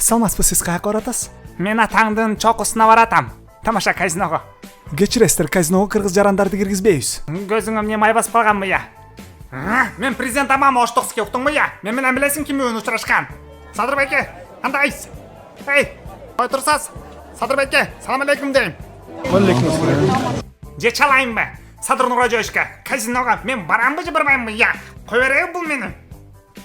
саламатсызбы, сиз каяка баратасыз? Мен атаңдын чокусуна баратам. Тамаша казиного. Кечиресиздер, казиного кыргыз жарандарды киргизбейбиз. Көзүңө эмне май басып калганмы я? Мен президент Амама Оштовский уктуңбу я? Мен менен билесиң ким менен учурашкан? Садырбеке, кандайсыз? Эй, кой турсаңыз? Садырбеке, салам алейкум дейм. Алейкум ассалам. Же чалайынбы? Садыр Нуражевичке, казиного мен барамбы же барбаймбы я? Кой берейин бул мени.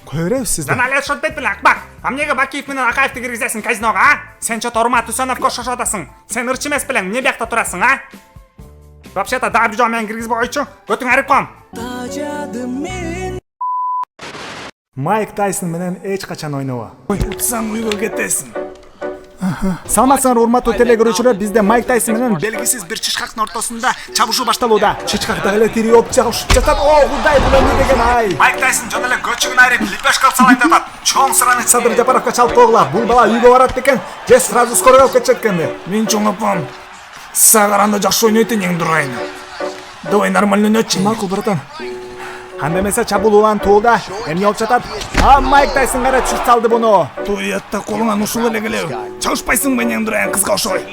Кой беребиз сизди? Жана алет шотбет биле Акбак. Эмнеге Бакиев менен Акаевди киргизесиң казиного, а? Сен чо Торма Тусановго шошо атасың. Сен ырчы эмес белең, эмне биякта турасың, а? Вообще-то даб жо менен киргизбей койчу. Өтүң арип коем. Майк Тайсон менен эч качан ойнобо. Утсаң уйго кетесиң. Саламатсыңар урматтуу теле көрүүчүлөр, бизде Майк Тайсон менен белгисиз бир чычкактын ортосунда чабышуу башталууда. Чычкак дагы эле тирүү болуп чабышып жатат. О, Кудай, бул эмне деген ай? Майк Тайсон жөн эле көчүгүн айрып липешка салайын атат. Чоң сыраны Садыр Жапаровго чалып койгула. Бул бала үйгө барат экен, же сразу скорый алып кетет экенди. Мен чоң апам. Сага караганда жакшы ойнойт экен дурайын. Давай нормально ойночу. Макул, братан. Анда эмесе чабуулууган тоолда эмне болуп жатат? Майк Тайсон кара чүп салды буну. Туятта колуңан ушул эле келеби? Чалышпайсыңбы эң дурайын кызга ошой?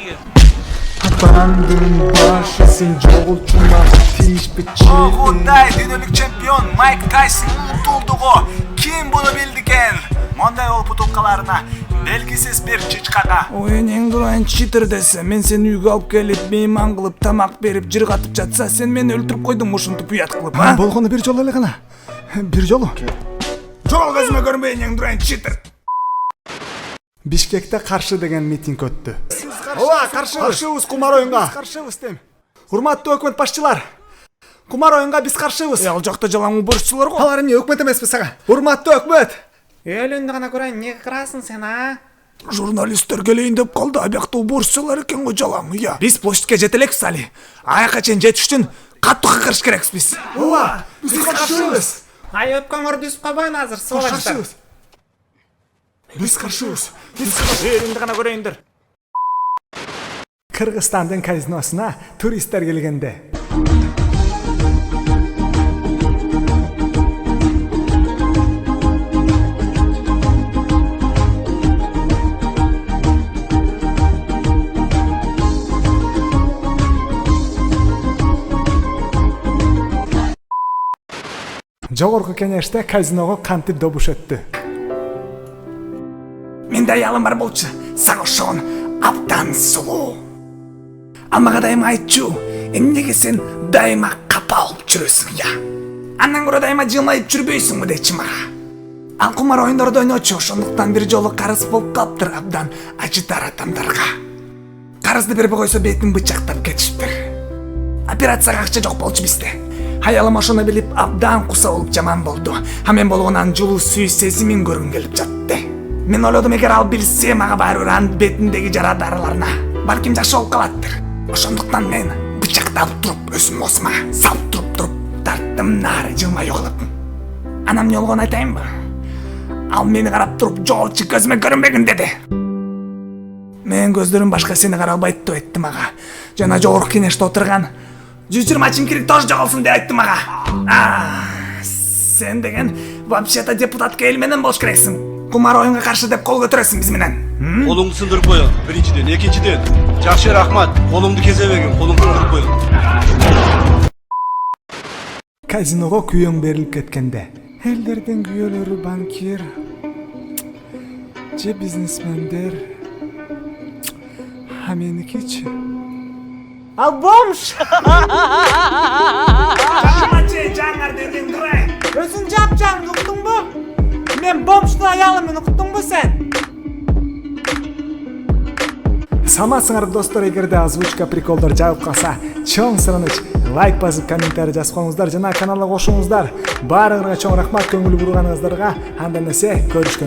Атандын башы сен жогулчума тийишпечи. Кудай, дүйнөлүк чемпион Майк Тайсон утулдуго. Ким буну билди экен? Мондай болуп утулкаларына белгисиз бир чычкага. Ой, эң дурайын читер десе, мен сени үйгө алып келип, мейман кылып, тамак берип, жыргатып жатса, сен мени өлтүрүп койдуң ушинтип уят кылып, а? Болгону бир жолу эле гана. Бир жолу. Жол көзүмө көрбөйүн эң дурайын читер. Бишкекте каршы деген митинг өттү. Ооба, каршыбыз кумар оюнга. Каршыбыз дейм. Урматтуу өкмөт башчылар. Кумар оюнга биз каршыбыз. Ал жакта жалаң убурушчулар го. Алар эмне өкмөт эмеспи сага? Урматтуу өкмөт. Өлүндү гана көрөйүн, эмнеге кырасың сен, а? Журналисттер келейин деп калды, абякта убурушчулар экен го жалаң, я. Биз площадьке жете элекпиз али. Аяка чейин жетиш үчүн каттуу кыркырыш керекпиз биз. Ооба, биз каршыбыз. Ай өпкөңөрдү үзүп койбойн азыр, суулаштар. Биз каршыбыз. Өлүндү гана көрөйүндөр. Кыргызстандын казиносуна туристтер келгенде. Жогорку кеңеште казиного кантип добуш өттү. Менде аялым бар болчу, сага ошон абдан сулуу. Ал мага дайыма айтчу, эмнеге сен дайыма капа болуп жүрөсүң, я? Андан көрө дайыма жылмайып жүрбөйсүңбү дечи мага. Ал кумар оюндорду ойночу, ошондуктан бир жолу карыз болуп калыптыр абдан ажыдар адамдарга. Карызды бербей койсо бетин бычактап кетишиптир. Операцияга акча жок болчу бизде. Аялым ошону билип абдан куса болуп жаман болду. А мен болгонан жылуу сүй сезимин көргүм келип жатты. Мен ойлодум, эгер ал билсе, мага баары бир анын бетиндеги жара дарыларына балким жакшы болуп калаттыр. Ошондуктан мен бычакты алып туруп, өзүм оосума салып туруп тарттым, нары жылмай угулуп. Анан эмне болгонун айтайынбы? Ал мени карап туруп, жолчу көзүмө көрүнбөгүн деди. Менин көздөрүм башка сени карай албайт деп айтты мага. Жана жогорку кеңеште отурган 120 чимкирик тоже жоголсун деп айтты мага. Сен деген вообще-то депутатка эл менен болуш керексиң. Кумар оюнга каршы деп кол көтөрөсүң биз менен. Колуңду сындырып коём. Биринчиден, экинчиден. Жакшы рахмат. Колуңду кезебегин, колуңду сындырып коём. Казиного күйөөң берилип кеткенде, элдердин күйөөлөрү банкир же бизнесмендер, а меникичи Ал бомж! Жамачы жаңарды элдин дурайын. Өзүң жапжаң уктуңбу? Мен бомждун аялымын, уктуңбу сен? Саламатсыңар достор, эгерде озвучка приколдор жагып калса, чоң сураныч лайк басып, комментарий жазып коюңуздар жана каналга кошуңуздар. Баарыңарга чоң рахмат көңүл бурганыңыздарга. Анда эмесе, көрүшкөн